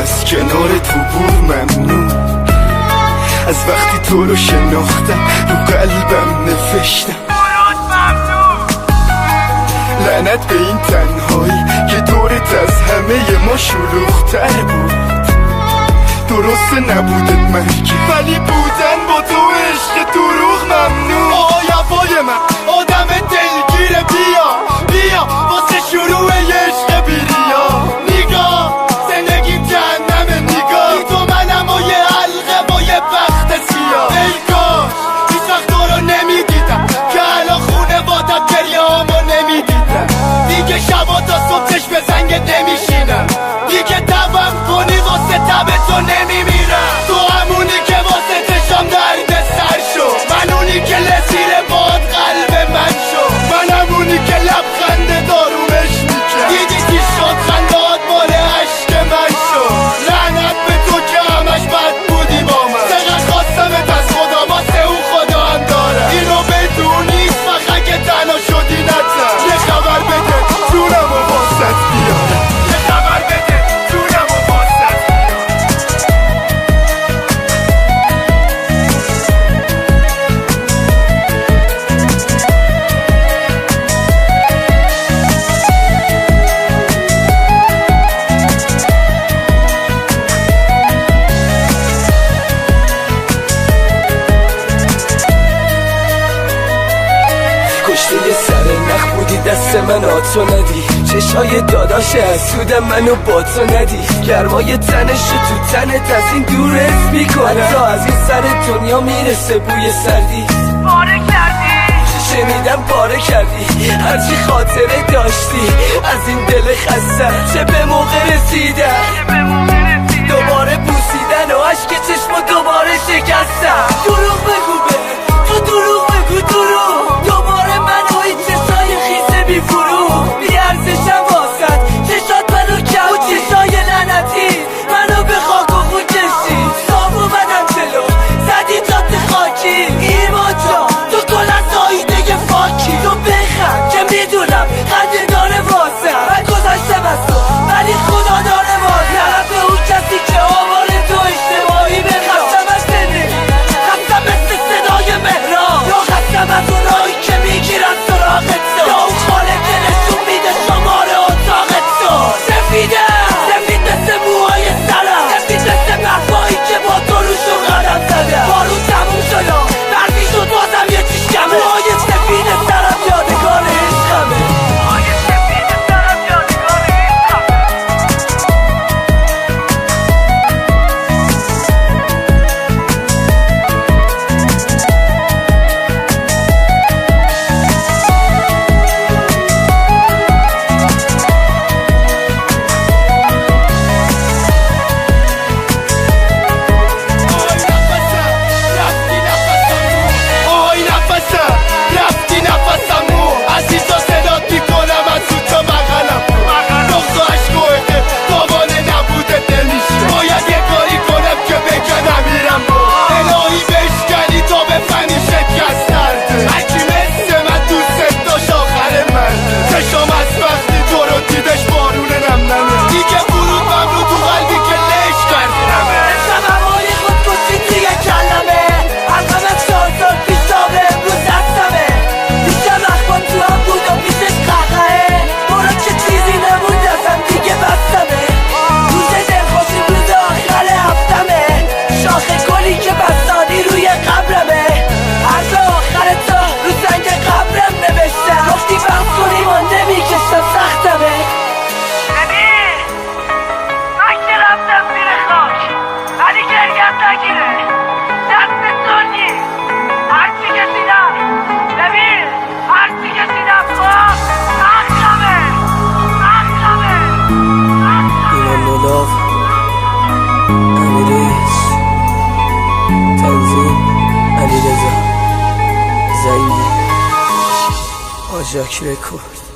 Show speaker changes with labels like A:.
A: از کنار تو بود ممنون از وقتی تو رو شناختم رو قلبم نوشتم لعنت به این تنهایی که دورت از همه ما شلوغ‌تر بود. درسته نبودت مرگی ولی بودن با تو عشق دروغ ممنون. آیوای من آدم دلگیره بیا واسه شروع عشق بیریا نگاه زندگیم جهنم نگاه تو منم و یه حلقه و یه بخت سیاه. ای کاش هیچ وقت تو رو نمیدیدم که الان خونه وادم گریه‌هامو نمیدیدم. دیگه شبا تا صبح چشم به زنگت نمیشینم دیگه تبم کنی واسه تب تو نمیمیرم. تو همونی که واسه تشام درد سر شو من اونی که لسیر باد قلب من شو من همونی که لبخنده دارومش میکرد دیدی چی شد خنداد مال عشق من شو. لعنت به تو که همش بد بودی با من چقدر خواستمت از خدا واسه اون خدا هم دارم اینو بدون نیست فقط که تنها شدی نتن یه خبر بده جونم و واسط بیارم یه خبر بده جونم و واسط کشته یه سر نخ بودی دست من آتو ندی چشای داداش حسودم منو با تو ندی گرمای تنشو تو تنت از این دور حس میکنم حتی از این سر دنیا میرسه بوی سردی
B: پاره کردی
A: شنیدم پاره کردی هرچی خاطره داشتی از این دل خسته چه به موقع رسیدم دوباره بوسیدن و عشق چشم دوباره شکستم. دروغ بگو به تو دروغ بگو دروغ دوباره من و این چشای خیزه بی فروغ بی ارزشم واسد چشات منو کرد و چشای لعنتی منو به خاک و خون کشی صاف اومدم جلو زدی جاده خاکی ایمان جا تو کل از آیده فاکی تو بخند که میدونم خنده داره واسه من گذاشتم از تو ولی خدا داره واسه به اون جک رکورد.